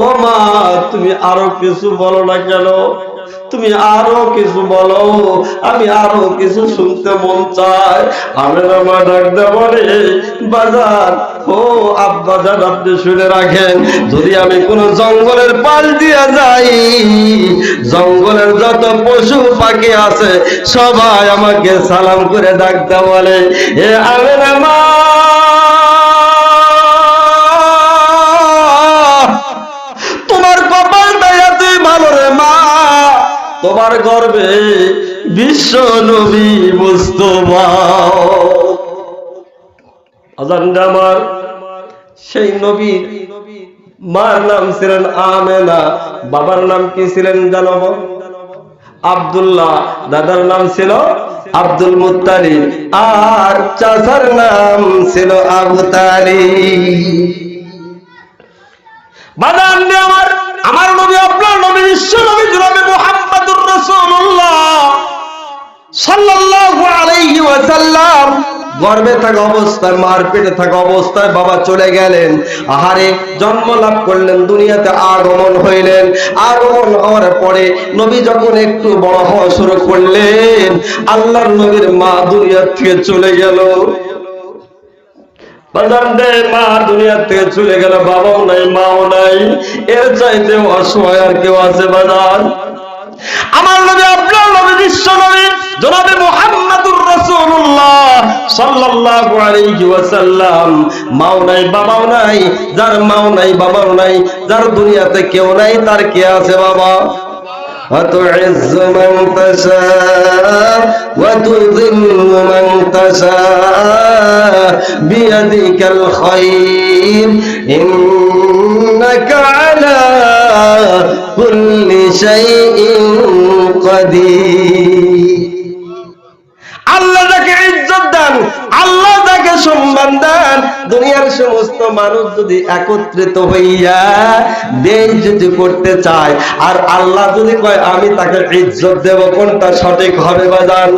ও মা, তুমি আরো কিছু বলো না কেন? তুমি আরো কিছু বলো, আমি আরো কিছু শুনতে মন চায়। আমেনা মা ডাকতে বলে, বাজার ও আব্বাজান, আপনি শুনে রাখেন, যদি আমি কোন জঙ্গলের পাশ দিয়ে যাই, জঙ্গলের যত পশু পাখি আছে সবাই আমাকে সালাম করে ডাকতে বলে, এ আমেনা মা, তোমার কপালটা এতই ভালো রে মা, তোমার গর্বে বিশ্ব নবী মুস্তাফা। আজানটা আমার, সেই নবীর মার নাম ছিলেন আমেনা, বাবার নাম কি ছিলেন জানো? আব্দুল্লাহ। দাদার নাম ছিল আব্দুল মুত্তালিব, আর চাচার নাম ছিল আবু তালিব। বাদান আমার, আমার নবী, আপনার নবী, বিশ্ব নবী জনাবে মুহাম্মদুর রাসূলুল্লাহ সাল্লাল্লাহু আলাইহি ওয়াসাল্লাম গর্ভে থাকা অবস্থায়, মার পেটে থাকা অবস্থায় বাবা চলে গেলেন। আহারে, জন্ম লাভ করলেন, দুনিয়াতে আগমন হইলেন। আগমন হওয়ার পরে নবী যখন একটু বড় হওয়া শুরু করলেন, আল্লাহর নবীর মা দুনিয়া থেকে চলে গেল। মা দুনিয়া থেকে চলে গেল, বাবাও নাই, মাও নাই, এর চাইতে অসহায় আর কেউ আছে বাজার? আমার নবী, আপনার নবী, বিশ্ব নবী জনাবে মুহাম্মদুর রাসূলুল্লাহ সাল্লাল্লাহু আলাইহি ওয়াসাল্লাম মাও নাই, বাবাও নাই। যার মাও নাই, বাবাও নাই, যার দুনিয়াতে কেউ নাই, তার কে আছে বাবা? وتعز من تشاء وتذل من تشاء بيدك الخير إنك على كل شيء قدير। আল্লাহ যাকে ইজ্জত দেন, আল্লাহ যাকে সম্মান দেন, দুনিয়ার সমস্ত মানুষ যদি একত্রিত হইয়া বেইজ্জতি করতে চায়, আর আল্লাহ যদি কয় আমি তাকে ইজ্জত দেব, কোনটা সঠিক হবে বাজান?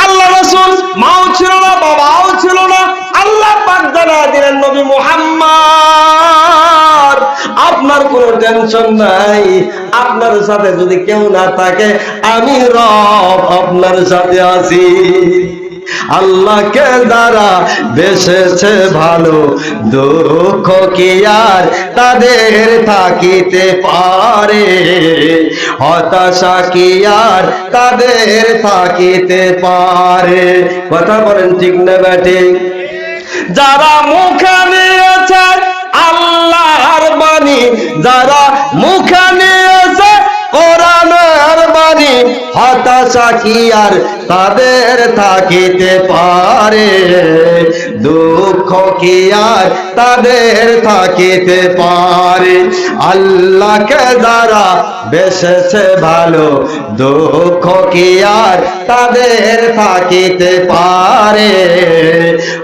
আল্লাহ রাসূল মাও ছিল না, বাবাও ছিল না, আল্লাহ পাক জানা দিলেন নবী মুহাম্মদ, আপনার কোনো টেনশন নাই, আপনার সাথে যদি কেউ না থাকে, আমি রব আপনার সাথে আছি। আল্লাহকে যারা বেসেছে ভালো, দুঃখ কি আর তাদের থাকিতে পারে, হতাশা কি আর তাদের থাকিতে পারে? কথা বলেন ঠিক না ব্যাঠিক? যারা মুখে নিয়েছে আল্লাহর বাণী, যারা মুখে নিয়েছে কোরআনের বাণী, হতাশা কি আর তাদের থাকিতে পারে, দুঃখ কি আর তাদের থাকিতে পারে? আল্লাহকে যারা বেসেছে ভালো, দুঃখ কি আর তাদের থাকিতে পারে,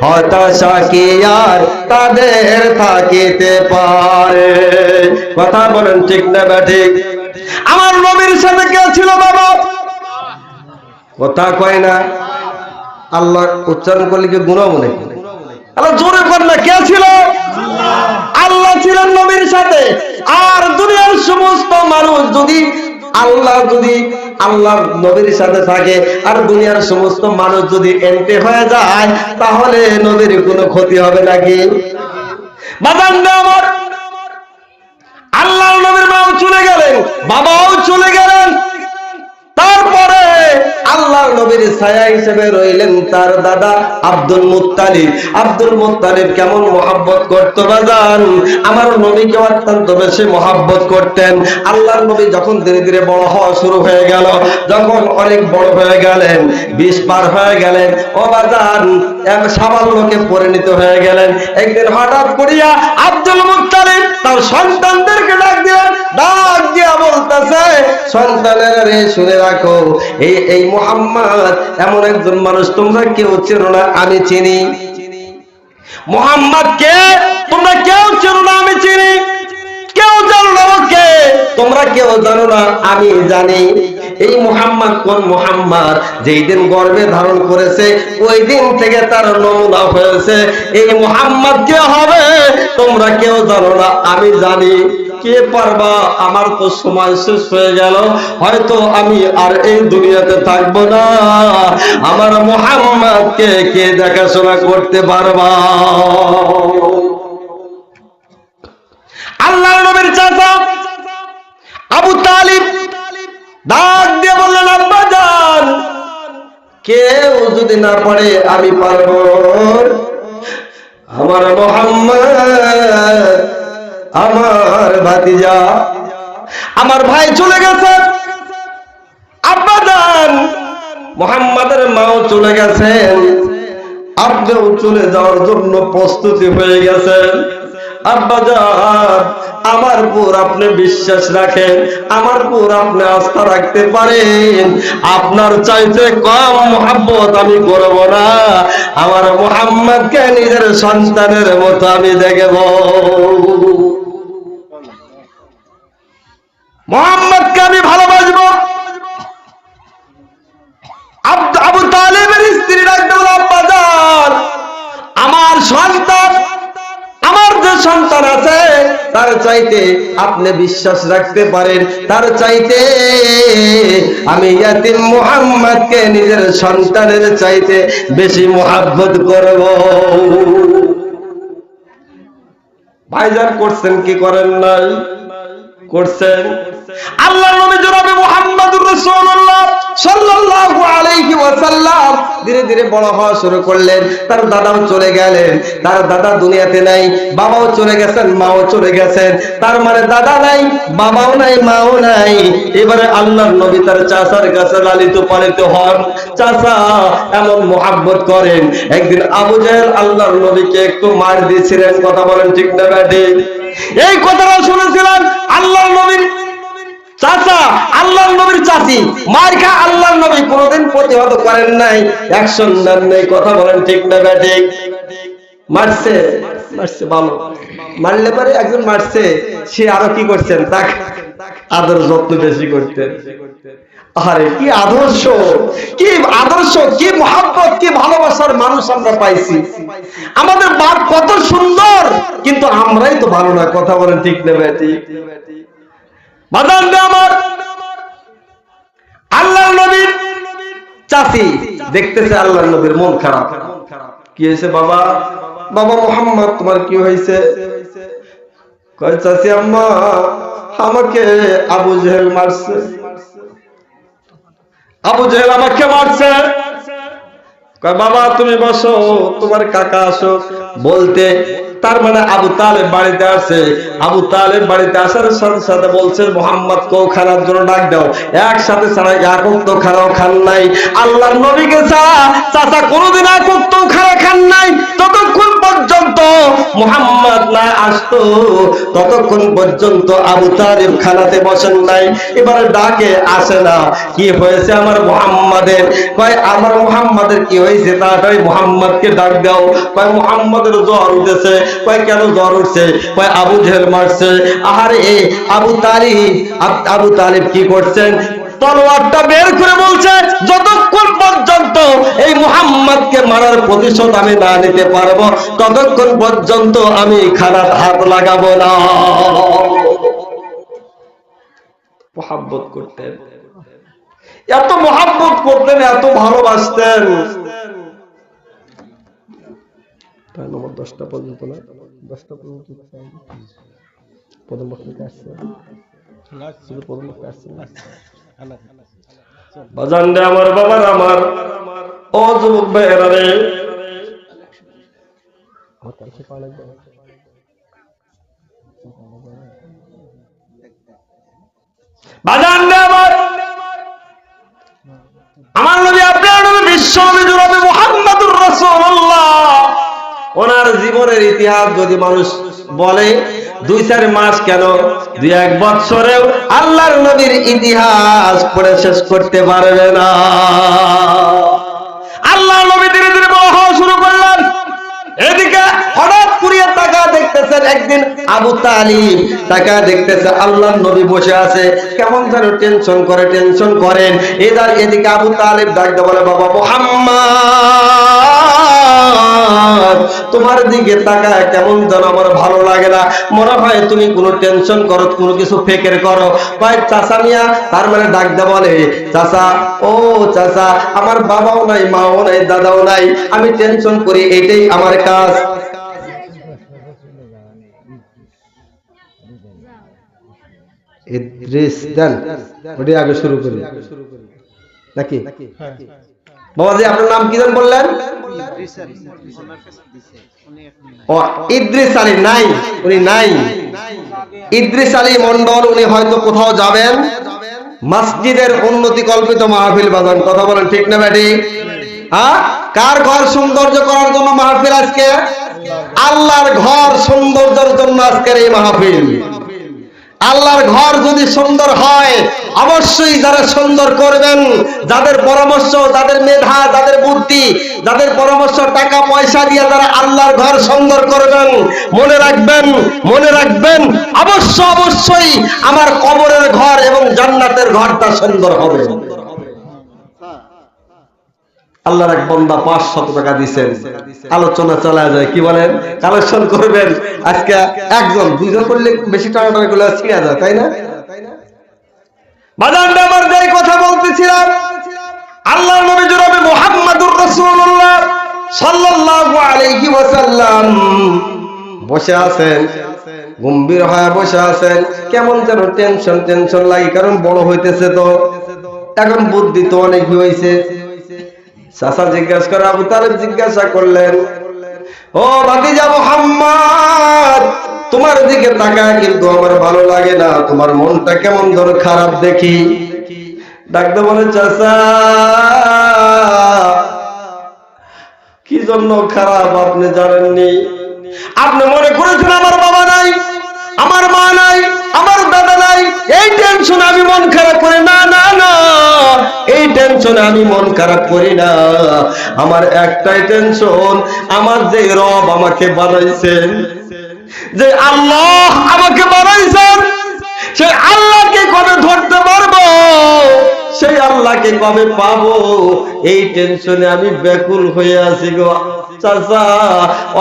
হতাশা কি আর তাদের থাকিতে পারে? কথা বলেন ঠিক না ব্যাঠিক? আমার নবীর সাথে কে ছিল বাবা? কথা কয় না, আল্লাহ উচ্চারণ করলে কি গুনাহ মনে? আল্লাহ জোরে কর না, কে ছিল? আল্লাহ ছিলেন নবীর সাথে। আর দুনিয়ার সমস্ত মানুষ যদি আল্লাহর নবীর সাথে থাকে, আর দুনিয়ার সমস্ত মানুষ যদি এন্টে হয়ে যায়, তাহলে নবীর কোনো ক্ষতি হবে নাকি? বাজান আমার, আল্লাহর নবীর মাও চলে গেলেন, বাবাও চলে গেলেন, তারপরে আল্লাহর নবীর ছায়া হিসেবে রইলেন তার দাদা আব্দুল মুত্তালিব। আব্দুল মুত্তালিব কেমন মহব্বত করতো বাজান? আমার নবীকে অত্যন্ত বেশি মহব্বত করতেন। আল্লাহর নবী যখন ধীরে ধীরে বড় হওয়া শুরু হয়ে গেল, যখন অনেক বড় হয়ে গেলেন, 20 পার হয়ে গেলেন, ও বাজান এক সামান্যকে পরিণত হয়ে গেলেন, একদিন হঠাৎ করিয়া আব্দুল মুত্তালিব তার সন্তানদেরকে ডাক দিয়া বলতেছে, সন্তানেরা রে শুনে রাখো, এই মুহাম্মদ এমন একজন মানুষ তোমরা কেউ চেনো না, আমি চিনি। মুহাম্মদ কে? তোমরা কেউ চেনো না, আমি চিনি। কেউ জানো না ওকে, তোমরা কেউ জানো না, আমি জানি। এই মুহাম্মদ কোন মুহাম্মদ? যেই দিন গর্ভে ধারণ করেছে ওই দিন থেকে তার নমুনা হয়েছে। এই মুহাম্মদ কে হবে? তোমরা কেউ জানো না, আমি জানি। কে পারবা? আমার তো সময় শেষ হয়ে গেল, হয়তো আমি আর এই দুনিয়াতে থাকবো না। আমার মুহাম্মদকে কে দেখাশোনা করতে পারবা? আল্লাহর নবীর চাচা আবু তালিব ডাক দিয়ে বললেন, আব্বা জান, কেউ যদি না পারে আমি পারবো। আমার মুহাম্মদ, আমার ভাতিজা, আমার ভাই চলে গেছে। আব্বা জান, মুহাম্মাদের মাও চলে গেছেন, আপনিও চলে যাওয়ার জন্য প্রস্তুতি হয়ে গেছেন। আব্বা জান, আমার উপর আপনি বিশ্বাস রাখেন, আমার উপর আপনি আস্থা রাখতে পারেন। আপনার চাইতে কম মুহাব্বত আমি করব না। আমার মুহাম্মদকে নিজের সন্তানের মতো আমি দেখব। মুহাম্মদকে আমি ভালোবাসবো। আবু তালেবের স্ত্রী ডাকতে বলল, আব্বা জান, আমার সন্তান, আমার যে সন্তান আছে তার চাইতে আপনি বিশ্বাস রাখতে পারেন, তার চাইতে আমি ইয়াতিম মুহাম্মদকে নিজের সন্তানের চাইতে বেশি মুহাব্বত করব। ভাইজান করছেন কি করেন নাই? করছেন। আল্লাহর নবী জনাবে মুহাম্মদুর রাসূলুল্লাহ সাল্লাল্লাহু আলাইহি ওয়াসাল্লাম ধীরে ধীরে বড় হওয়া শুরু করলেন। তার দাদাও চলে গেলেন, তার দাদা দুনিয়াতে নাই, বাবাও চলে গেছেন, মাও চলে গেছেন। তার মানে দাদা নাই, বাবাও নাই, মাও নাই। এবারে আল্লাহর নবী তার চাচার কাছে লালিত পালিত হন। চাচা এমন মুহাব্বত করেন। একদিন আবু জাহেল আল্লাহর নবীকে একটু মার দিয়েছিলেন। কথা বলেন ঠিক না ব্যাটি? এই কথাটা শুনেছিলেন আল্লাহর নবীর চাচা, আল্লাহর নবীর চাচি মার খা, আল্লাহর নবী কোনোদিন প্রতিহত করেন নাই, অ্যাকশন নেন নাই। কথা বলেন ঠিক না ব্যাটি? মারছে, মারছে ভালো, মারলে পরে একজন মারছে, সে আরো কি করছেন, তাকে আদর যত্ন বেশি করতেন। আরে কি আদর্শ, কি আদর্শ, কি মহব্বত, কি ভালোবাসার মানুষ আমরা পাইছি। আমাদের বাপ কত সুন্দর, কিন্তু আমরাই তো ভালো না। কথা বলেন ঠিক না ব্যাটি? বাদান দে আমার আল্লাহর নবীর চাচি দেখতেছে আল্লাহর নবীর মন খারাপ। কি হয়েছে বাবা? বাবা মুহাম্মদ, তোমার কি হয়েছে? কয়, চাচি আম্মা, আমাকে আবু জেহেল মারছে। আবু জেহেল আমাকে মারছে। কয়, বাবা তুমি বসো, তোমার কাকা আসো। বলতে তার মানে আবু তালেব বাড়িতে আসে। আবু তালেব বাড়িতে আসার সাথে সাথে বলছে, মুহাম্মদ কেউ খানার জন্য ডাক দাও। একসাথে ছাড়া একক তো খানাও খান নাই। আল্লাহর নবীকে ছাড়া চাচা কোনোদিন একক তো খানা খান নাই। ততক্ষণ পর্যন্ত মুহাম্মদ না আসতো, ততক্ষণ পর্যন্ত আবু তালেব খানাতে বসেন নাই। এবারে ডাকে আসে না। কি হয়েছে আমার মুহাম্মাদের? কয়, আমার মুহাম্মাদের কি হয়েছে? তাড়াতাড়ি মুহাম্মদকে ডাক দাও। কয়, মুহাম্মদের জ্বর উঠেছে। কয়, কেন জ্বর উঠছে? কয়, আবু জেহেল মারছে। আহারে আবু তালিব কি করছেন? তলোয়ারটা বের করে বলছে, যতক্ষণ পর্যন্ত এই মুহাম্মদকে মারার প্রতিশোধ আমি না নিতে পারবো, ততক্ষণ পর্যন্ত আমি খানার হাত লাগাবো না। মুহাব্বত করতেন, এত মুহাব্বত করতেন, এত ভালোবাসতেন। 10টা পর্যন্ত না, 10টা পর্যন্ত প্রথম বক্তব্য আসছে, প্রথম বক্তব্য আসছে না। বাজান রে আমার, বাবার আমার, ও যুবক ভাইয়েরা রে, বাজান রে আমার, আমার নবী, আপনার নবী, বিশ্ব নবী জনাবে মুহাম্মদুর রাসূলুল্লাহ, ওনার জীবনের ইতিহাস যদি মানুষ বলে 2-4 মাস কেন 2-1 বছরেও আল্লাহর নবীর ইতিহাস পড়ে শেষ করতে পারবে না। আল্লাহর নবী ধীরে ধীরে বড় হওয়া শুরু করলেন। এদিকে হঠাৎ করে তাকা দেখতেছেন, একদিন আবু তালিব তাকা দেখতেছে আল্লাহর নবী বসে আছে, কেমন যেন টেনশন করেন। এদিকে আবু তালিব ডাকতে বলে, বাবা মুহাম্মদ, তোমার দিকে তাকায় কেমন যেন আমার ভালো লাগে না, মনে হয় তুমি কোনো টেনশন করো, কোনো কিছু ফেকের করো। ভাই চাচা মিয়া তার মানে ডাক দে বলে, চাচা ও চাচা, আমার বাবাও নাই, মাও নাই, দাদাও নাই, আমি টেনশন করি, এটাই আমার কাজ। ইদ্রিস দেন, ওটি আগে শুরু করি নাকি? বাবাজি আপনার নাম কি জান বললেন? ও ইদ্রিস আলী নাই, উনি নাই। ইদ্রিস আলী মন্ডল, উনি হয়তো কোথাও যাবেন, মসজিদের উন্নতি কল্পিত মাহফিল বাজান, কথা বলেন ঠিক না ব্যাটি? হ্যাঁ, কার ঘর সৌন্দর্য করার জন্য মাহফিল আজকে? আল্লাহর ঘর সৌন্দর্যের জন্য আজকের এই মাহফিল। আল্লাহর ঘর যদি সুন্দর হয়, অবশ্যই যারা সুন্দর করবেন, যাদের পরামর্শ, যাদের মেধা, যাদের বুদ্ধি, যাদের পরামর্শ, টাকা পয়সা দিয়ে যারা আল্লাহর ঘর সুন্দর করবেন, মনে রাখবেন, মনে রাখবেন, অবশ্যই আমার কবরের ঘর এবং জান্নাতের ঘরটা সুন্দর হবে। আল্লাহর এক বান্দা 500 টাকা দিয়েছেন, আলোচনা চলা যায়, কি বলেন? কালেকশন করবেন। আজকে একজন দুইজন করলে বেশি টাকা গুলো ছিঁড়া যায়, তাই না? বাজানটা আমার যে কথা বলতেছিলাম, আল্লাহর নবী জনাবে মুহাম্মদুর রাসূলুল্লাহ সাল্লাল্লাহু আলাইহি ওয়াসাল্লাম বসে আছেন, গম্ভীর হয়ে বসে আছেন, কেমন যেন টেনশন লাগে, কারণ বড় হইতেছে তো, এখন বুদ্ধি তো অনেক হয়েছে। চাচা জিজ্ঞাসা করে, আবু তালেব জিজ্ঞাসা করলেন, ও ভাতিজা মুহাম্মদ, তোমার দিকে তাকায় কিন্তু আমার ভালো লাগে না, তোমার মনটা কেমন ধর খারাপ দেখি। ডাকতে বলে, চাচা কি জন্য খারাপ আপনি জানেননি? আপনি মনে করেছেন আমার বাবা নাই, আমার মা নাই, আমার দাদা নাই, এই টেনশন আমি মন খারাপ করি না, না না, এই টেনশনে আমি মন খারাপ করি না। আমার একটাই টেনশন, আমার যে রব আমাকে বানাইছেন, যে আল্লাহ আমাকে বানাইছেন, সেই আল্লাহকে কবে ধরতে পারবো, সেই আল্লাহকে কবে পাবো, এই টেনশনে আমি ব্যাকুল হয়ে আছি গো চাচা,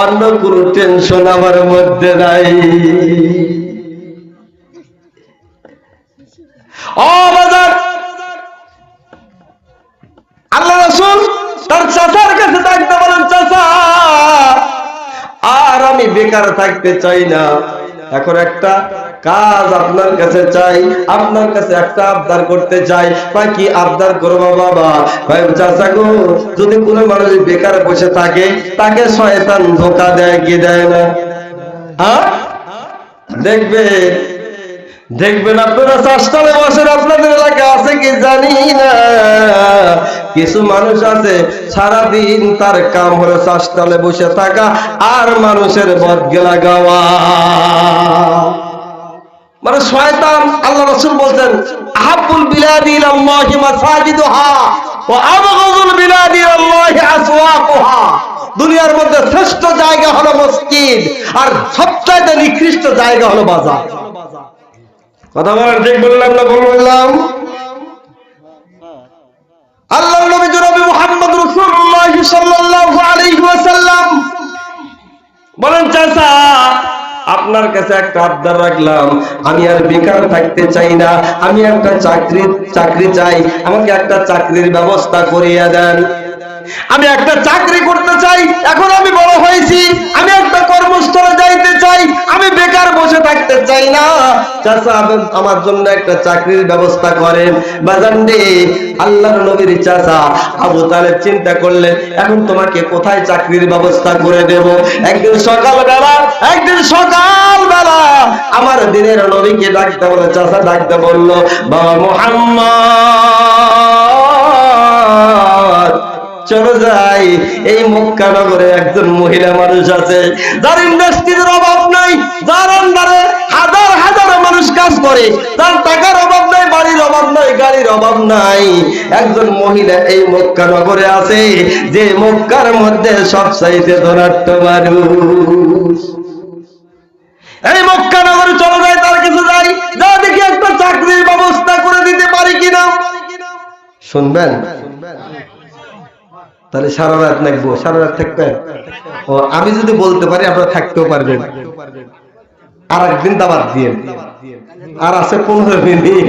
অন্য কোনো টেনশন আমার মধ্যে নাই। ও বাজার, আল্লাহ রাসূল তার চাচার কাছে থাকতে বলেন, চাচা আর আমি বেকার থাকতে চাই না, এখন একটা কাজ আপনার কাছে চাই, আপনার কাছে একটা আবদার করতে চাই। কি আবদার করবো বাবা? চাচা গো, যদি কোনো মানুষ বেকার বসে থাকে, তাকে শয়তান ধোঁকা দেয় কি দেয় না? হ্যাঁ, দেখবেন আপনারা চাষতলে বসেন, আপনাদের এলাকা আছে কি জানি না, কিছু মানুষ আছে সারাদিন তার কাম হলো চাষতলে বসে থাকা আর মানুষের বদগেলা গাওয়া, মানে শয়তান। আল্লাহ রাসূল বলতেন, আহাব্বুল বিলাদি ইলাল্লাহি মাসাজিদুহা ওয়া আবগাদুল বিলাদি ইলাল্লাহি আসওয়াকুহা। দুনিয়ার মধ্যে শ্রেষ্ঠ জায়গা হলো মসজিদ, আর সবচেয়ে নিকৃষ্ট জায়গা হলো বাজার। কথা বলেন ঠিক বললাম না ভুল বললাম? আল্লাহর নবী জনাবে মুহাম্মদ রাসূলুল্লাহ সাল্লাল্লাহু আলাইহি ওয়াসাল্লাম বলেন, চাচা আপনার কাছে একটা আবদার রাখলাম, আমি আর বেকার থাকতে চাই না, আমি একটা চাকরি চাই, আমাকে একটা চাকরির ব্যবস্থা করিয়ে দেন। আমি একটা চাকরি করতে চাই, এখন আমি বড় হয়েছি, আমি একটা কর্মস্থলে যাইতে চাই, আমি বেকার বসে থাকতে চাই না, চাচা আমার জন্য একটা চাকরির ব্যবস্থা করেন। বাজানরে, আল্লাহর নবীর চাচা আবু তালেব চিন্তা করলেন, এখন তোমাকে কোথায় চাকরির ব্যবস্থা করে দেব? একদিন সকালবেলা আমার দিনের নবীকে ডাকতে বলে, চাচা ডাকতে বলল, বাবা মুহাম্মদ চলো যাই, এই মক্কা নগরে একজন মহিলা মানুষ আছে, যার ইন্ডাস্ট্রির অভাব নাই, যার আন্ডারে হাজার হাজার মানুষ কাজ করে, তার টাকার অভাব নাই, বাড়ির অভাব নাই, গাড়ির অভাব নাই। একজন মহিলা এই মক্কা নগরে আছে, যে মক্কার মধ্যে সবচাইতে ধনাঢ্য মানুষ। এই মক্কা নগরে চলো যাই, তার কাছে যাই, যা দেখি একটা চাকরির ব্যবস্থা করে দিতে পারি কিনা। শুনবেন? তাহলে সারা রাত নাকবো, সারা রাত থাকবেন। ও আমি যদি বলতে পারি আপনারা থাকতেও পারবেন, আর একদিন দাওয়াত দিয়ে, আর আছে 15 মিনিট,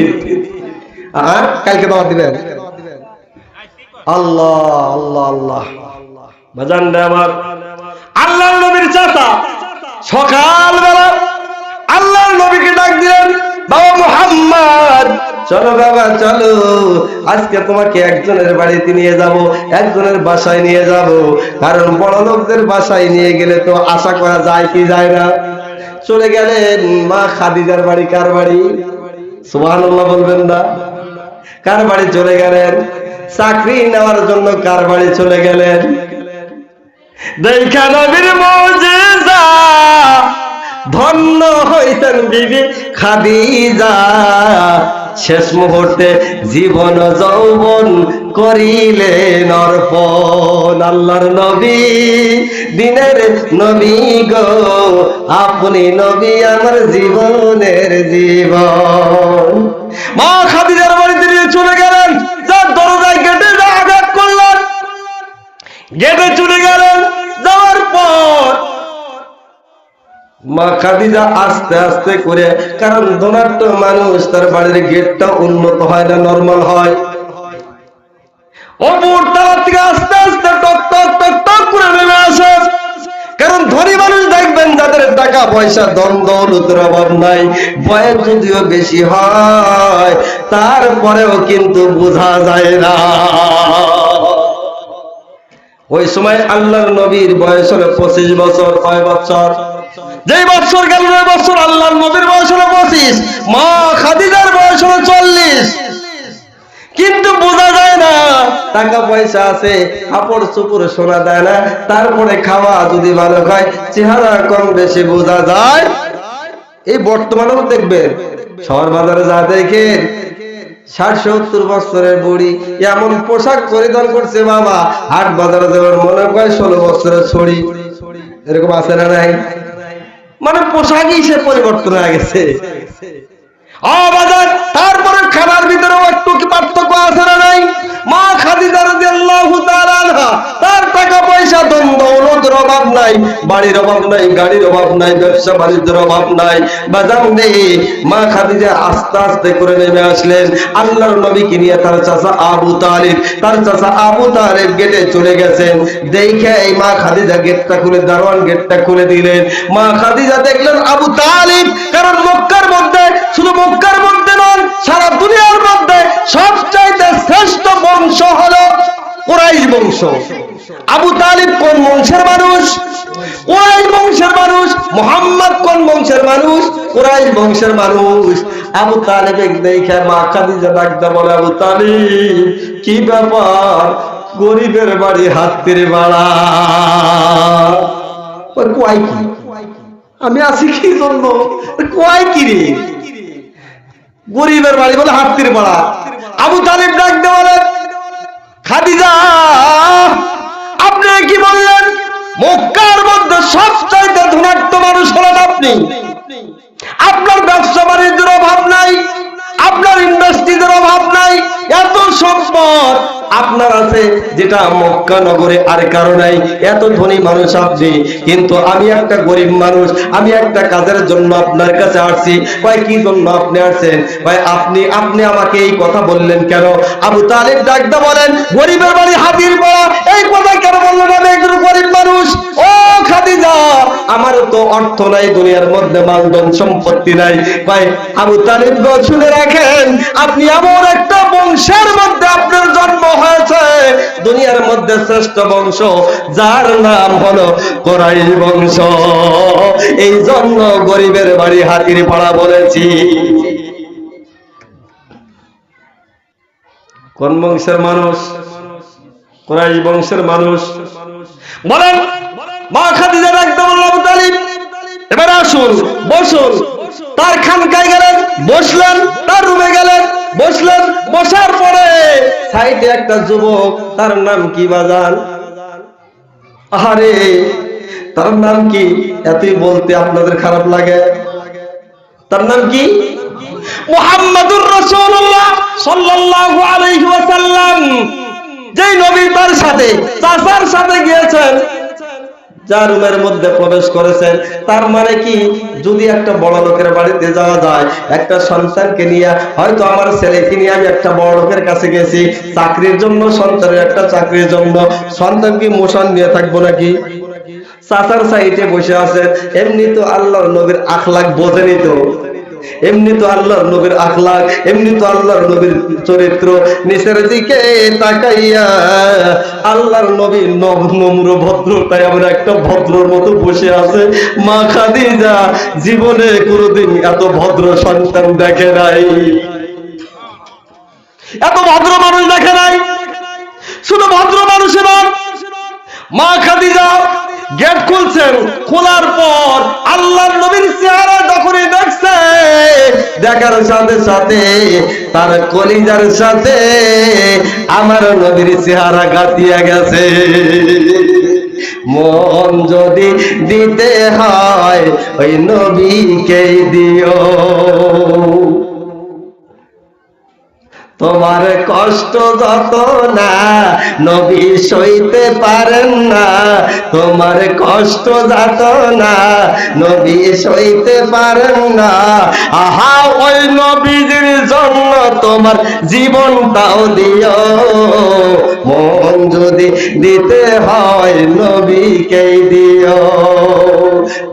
আর কালকে দাওয়াত দিবেন। আল্লাহ আল্লাহ আল্লাহ বাজান আমার আল্লাহর নবীর চাচা সকালবেলা আল্লাহর নবীকে ডাক দিলেন, বাবা মুহাম্মদ চলো বাবা চলো, আজকে তোমাকে একজনের বাড়িতে নিয়ে যাব, একজনের বাসায় নিয়ে যাব, কারণ বড় লোকদের বাসায় নিয়ে গেলে তো আশা করা যায় কি যায় না। চলে গেলেন মা খাদিজার বাড়ি। কার বাড়ি? সুবহানাল্লাহ বলবেন না? কার বাড়ি চলে গেলেন? চাকরি নেওয়ার জন্য কার বাড়ি চলে গেলেন? দেখা নবীর মুজিজা ধন্য হইতেন বিবি খাদিজা, শেষ মুহূর্তে জীবন যৌবন করিলেন অর্পণ। আল্লাহর নবী দিনের নবী গো, আপনি নবী আমার জীবনের জীবন। মা খাদিজার বাড়িতে নিয়ে চলে গেলেন, যার দরজায় গেটে আঘাত করলেন, গেটে চলে গেলেন। যাওয়ার পর মা খাদিজা আস্তে আস্তে করে, কারণ ধনাঢ্য মানুষ তার বাড়ির গেটটা উন্নত হয় না, নরমাল হয়, ওপর তালা থেকে আস্তে আস্তে টক টক টক টক করে নেমে আসে। কারণ ধনী মানুষ দেখবেন যাদের টাকা পয়সা ধন দৌলতের অভাব নাই, বয়স যদিও বেশি হয় তারপরেও কিন্তু বোঝা যায় না। ওই সময় আল্লাহর নবীর বয়স হলো 25 বছর। কয় বছর? যেই বছর গেল ওই বছর আল্লাহর নবীর বয়স হলো 25, মা খাদিজার বয়স হলো 40। কিন্তু বোঝা যায় না, টাকা পয়সা আছে, কাপড় চোপড় সোনা দেয় না, তারপরে খাওয়া যদি ভালো খায় চেহারা কম বেশি বোঝা যায়। এই বর্তমানেও দেখবেন শহর বাজারে যা দেখেন 60-70 বছরের বুড়ি এমন পোশাক পরিধান করছে বাবা, হাট বাজারে যাওয়ার মনে হয় 16 বছরের ছড়ি। এরকম আছে না নাই? মানে পোশাকই সে পরিবর্তন হয়ে গেছে। তারপরে খানার ভিতরেও একটু কি পার্থক্য আছে না নাই? মা খাদিজা রাদিয়াল্লাহু তাআলা আনহা, তার টাকা পয়সা ধন দৌলতের অভাব নাই, বাড়ির অভাব নাই, গাড়ির অভাব নাই, ব্যবসা বাণিজ্যের অভাব নাই। বাজান রে, মা খাদিজা আস্তে আস্তে করে নেমে আসলেন আল্লাহর নবীকে নিয়ে। তার চাচা আবু তালিব, তার চাচা আবু তালিব গেটে চলে গেছেন। দেখে এই মা খাদিজা গেটটা খুলে, দারোয়ান গেটটা খুলে দিলেন। মা খাদিজা দেখলেন আবু তালিব, কারণ মক্কার মধ্যে, শুধু মক্কার মধ্যে নয় সারা দুনিয়ার মধ্যে সবচাইতে শ্রেষ্ঠ বংশ হলো কুরাইশ বংশ। আবু তালিব কোন বংশের মানুষ? কুরাইশ বংশের মানুষ। মুহাম্মদ কোন বংশের মানুষ? কুরাইশ বংশের মানুষ। আবু তালিব দেখে মা খাদিজা ডাকতে বলে, আবু তালিব কি ব্যাপার? গরিবের বাড়ি হাতির বাড়া। কয় কি? আমি আছি কি জন্য? কয় কি রে? গরিবের বাড়ি বলে হাতির পাড়া। আবু তালিব ডাকতে বলে, খাদিজা আপনি কি বললেন? মক্কার মধ্যে সবচাইতে ধনাঢ্য মানুষ হলেন আপনি। আপনার ব্যবসা বাণিজ্যের অভাব নাই, আপনার ইন্ডাস্ট্রিজের অভাব নাই, এত সম্পদ আপনার আছে যেটা মক্কা নগরে আর কারো নাই। এত ধনী মানুষ আপনি, কিন্তু আমি একটা গরিব মানুষ, আমি একটা কাজের জন্য আপনার কাছে আসছি। কয় কি জন্য আপনি আসছেন? কয় আপনি আমাকে এই কথা বললেন কেন? আবু তালিব ডাকতে বলেন, গরিবের বাড়ি হাতির পাড়া, এই কথা কেন বললেন? আমি একজন গরিব মানুষ। ও খাদিজা, আমার তো অর্থ নাই, দুনিয়ার মধ্যে মালধন সম্পত্তি নাই। কয় আবু তালিব শুনে রাখেন, আপনি এমন একটা বংশের মধ্যে আপনার জন্ম হয়েছে, দুনিয়ার মধ্যে শ্রেষ্ঠ বংশ, যার নাম হলো কুরাইশ বংশ। এই জন্য গরিবের বাড়ি হাতির পাড়া বলেছি। কোন বংশের মানুষ? কুরাইশ বংশের মানুষ। বলেন, মা খাদিজা ডাকতে বলল, আবু তালিব এবার আসুন, বসুন। তার খানকায় গেলেন, বসলেন। তার রুমে গেলেন, বসলেন। বসার পরে সাইডে একটা যুবক, তার নাম কি বাজান? আরে তার নাম কি? এতই বলতে আপনাদের খারাপ লাগে। তার নাম কি? মুহাম্মাদুর রাসূলুল্লাহ সাল্লাল্লাহু আলাইহি ওয়াসাল্লাম। যেই নবী তার সাথে চাচার সাথে গিয়েছেন, যার রুমের মধ্যে প্রবেশ করেছেন। তার মানে কি, যদি একটা বড় লোকের বাড়িতে যাওয়া যায়, একটা সন্তানকে নিয়ে, হয়তো আমার ছেলেকে নিয়ে আমি একটা বড় লোকের কাছে গেছি চাকরির জন্য, সন্তানের একটা চাকরির জন্য, সন্তান কি মোশন নিয়ে থাকবো নাকি? চাচার সাইডে বসে আছে, এমনি তো আল্লাহর নবীর আখলাক বোঝেনি তো, এমনি তো আল্লাহর নবীর আখলাক, এমনি তো আল্লাহর নবীর চরিত্র। নিচের দিকে তাকাইয়া আল্লাহর নবী নম্র ভদ্রতায় আমরা একটা ভদ্রর মতো বসে আছে। মা খাদিজা জীবনে কোনোদিন এত ভদ্র সন্তান দেখে নাই, এত ভদ্র মানুষ দেখে নাই। শুধু ভদ্র মানুষের নয়, মা খাদিজা গেট খুলছেন, খোলার পর আল্লাহর নবীর চেহারা যখনই দেখছে, দেখার সাথে সাথে তার কলিজার সাথে আমার নবীর চেহারা গাঁথিয়া গেছে। মন যদি দিতে হয় ওই নবীকেই দিও, তোমার কষ্ট যত না নবী সইতে পারেন না, তোমার কষ্ট যত না নবী সইতে পারেন না। আহা ওই নবীর জন্য তোমার জীবনটাও দিও, মন যদি দিতে হয় নবীকেই দিও।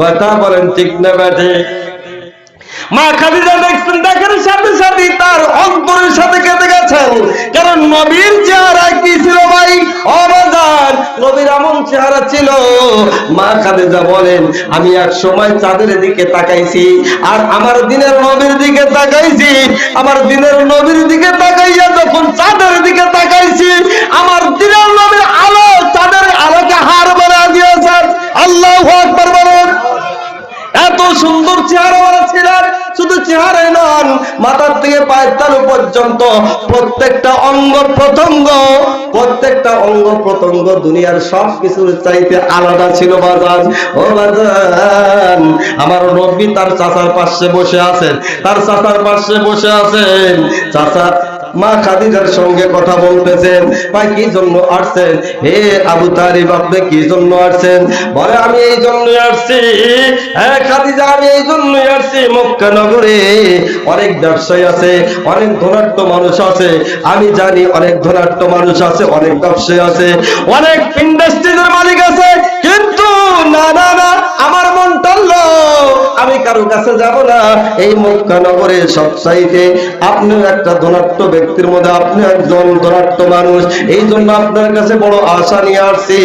কথা বলেন ঠিক না বেঠে? মা খাদিজা দেখছেন, দেখার সাথে সাথে তার অন্তরের সাথে কেঁদে গেছেন। কারণ নবীর চেহারা কি ছিল ভাই অবাজান, নবীর এমন চেহারা ছিল। মা খাদিজা বলেন, আমি এক সময় চাঁদের দিকে তাকাইছি, আর আমার দিনের নবীর দিকে তাকাইছি। আমার দিনের নবীর দিকে তাকাইয়া যখন চাঁদের দিকে তাকাইছি, আমার দিনের নবীর আলো চাঁদের আলোকে হার বানিয়ে দিয়েছেন। আল্লাহু আকবার বলেন। এত সুন্দর চেহারা ছিলেন। শুধু চেহারাই নন, মাথার থেকে পায়ের তালু পর্যন্ত প্রত্যেকটা অঙ্গ প্রত্যঙ্গ, প্রত্যেকটা অঙ্গ প্রত্যঙ্গ দুনিয়ার সব কিছুর চাইতে আলাদা ছিল। বাজান ও বাজান, আমার নবী তার চাচার পাশে বসে আছেন, তার চাচার পাশে বসে আছেন। চাচা মা খাদিজার সঙ্গে কথা বলতেছেন। ভাই কি জন্য আসছেন? হে আবু তালিব, আপনি কি জন্য আসছেন? বলে আমি এই জন্যই আসছি। হ্যাঁ খাদিজা, আমি এই জন্যই আসছি, মক্কা নগরে অনেক ব্যবসায়ী আছে, অনেক ধনাঢ্য মানুষ আছে, আমি জানি অনেক ধনাঢ্য মানুষ আছে, অনেক ব্যবসায়ী আছে, অনেক ইন্ডাস্ট্রিজের মালিক আছে, কিন্তু না না না, আমার মন টানলো আমি কারো কাছে যাব না। এই মক্কা নগরে সবচাইতে আপনিও একটা ধনাঢ্য ব্যক্তির মধ্যে আপনি একজন ধনাঢ্য মানুষ, এই জন্য আপনার কাছে বড় আশা নিয়ে আসছি।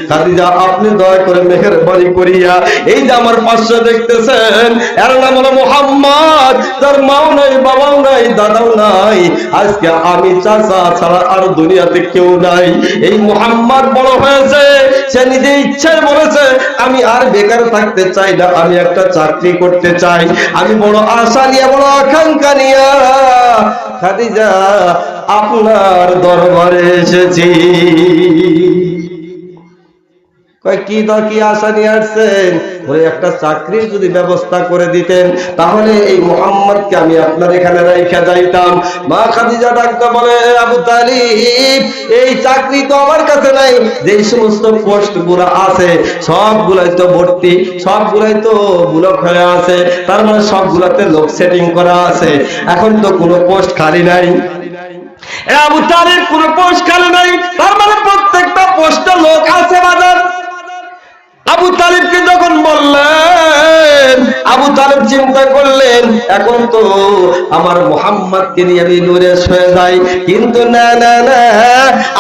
খাদিজা, আপনি দয়া করে মেহেরবানি করিয়া এই যে আমার পাশে দেখতেছেন, এর নাম হলো মুহাম্মদ, তার মাও নাই, বাবাও নাই, দাদাও নাই, আজকে আমি চাচা ছাড়া আর দুনিয়াতে কেউ নাই। এই মুহাম্মদ বড় হয়েছে, সে নিজে ইচ্ছায় বলেছে আমি আর বেকার থাকতে চাই না, আমি একটা চাকরি করতে চাই। আমি বড় আশা নিয়ে, বড় আকাঙ্ক্ষা নিয়ে খাদিজা আপনার দরবারে এসেছি। কি আশা নিয়ে আসছেন? ওই একটা চাকরির যদি ব্যবস্থা করে দিতেন, তাহলে এই মুহাম্মদকে আমি আপনার এখানে রাইখা যাইতাম। মা খাদিজা ডাকতে বলে, আবু তালিব, এই চাকরি তো আমার কাছে নাই, যে সমস্ত পোস্ট গুলা আছে সবগুলাই তো ভর্তি, সবগুলাই তো ব্লক হয়ে আছে, তার মানে সবগুলাতে লোক সেটিং করা আছে, এখন তো কোনো পোস্ট খালি নাই। আবু তালিব, কোনো পোস্ট খালি নাই, তার মানে প্রত্যেকটা পোস্টে লোক আছে। বাজার আবু তালিবকে যখন বললেন, আবু তালিব চিন্তা করলেন, এখন তো আমার মুহাম্মদকে নিয়ে আমি নূরেশ হয়ে যাই, কিন্তু না না না,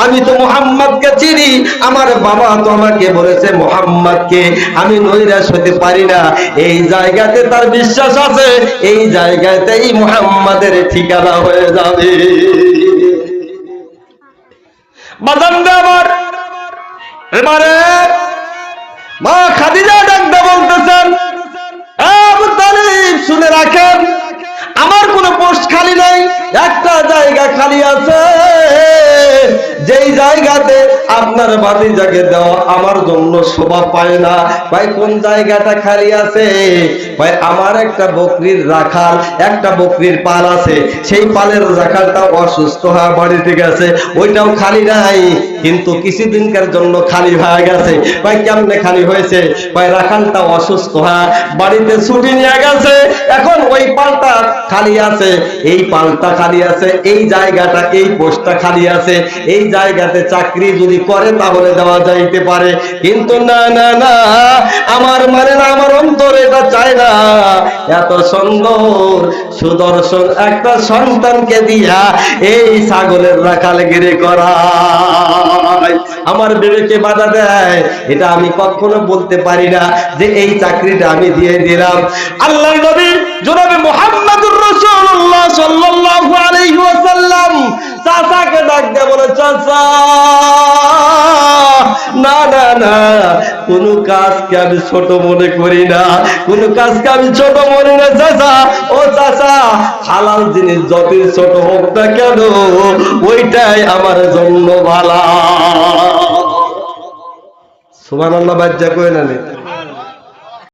আমি তো মুহাম্মদকে চিনি, আমার বাবা তো আমাকে বলেছে মুহাম্মদকে আমি নূরেশ হতে পারি না। এই জায়গাতে তার বিশ্বাস আছে, এই জায়গাতেই মুহাম্মদের ঠিকানা হয়ে যাবে। বাজানদা আমার এবারে মা খাদিজা ডাকতে বলতেছেন, আবু তালিব শুনে রাখেন, আমার কোনো পোস্ট খালি নাই, একটা জায়গা খালি আছে, যেই জায়গাতে আপনার ভাতিজাকে দেওয়া আমার জন্য শোভা পায় না। ভাই কোন জায়গাটা খালি আছে? ভাই আমার একটা বকরির রাখাল, একটা বকরির পাল আছে, সেই পালের রাখালটা অসুস্থ হয়ে বাড়িতে গেছে, ওইটাও খালি নাই, কিন্তু কিছুদিনকার জন্য খালি হয়ে গেছে। ভাই কেমনে খালি হয়েছে? ভাই রাখালটা অসুস্থ হয়ে বাড়িতে ছুটি নিয়ে গেছে, এখন ওই পালটা খালি আছে, এই পালটা খালি আছে, এই জায়গাটা, এই পোস্টটা খালি আছে, এই জায়গাতে চাকরি যদি করে তাহলে দেওয়া যাইতে পারে। কিন্তু না না না, আমার মানে না, আমার অন্তর এটা চায় না। এত সুন্দর সুদর্শন একটা সন্তানকে দিয়া এই ছাগলের রাখালগিরি করা আমার বিবেকে বাধা দেয়। এটা আমি কখনো বলতে পারি না যে এই চাকরিটা আমি দিয়ে দিলাম। আল্লাহর নবী জনাবে মুহাম্মদুর রাসূলুল্লাহ সাল্লাল্লাহু আলাইহি ওয়াসাল্লাম চাচাকে ডাক দিয়ে বলে, চাচা না না না, কোন কাজকে আমি ছোট মনে করি না, কোন কাজকে আমি ছোট মনে না চাচা। ও চাচা, হালাল জিনিস যতই ছোট হোক না কেন ওইটাই আমার জন্য ভালো। সুবহানাল্লাহ, বাজ্জা কই না।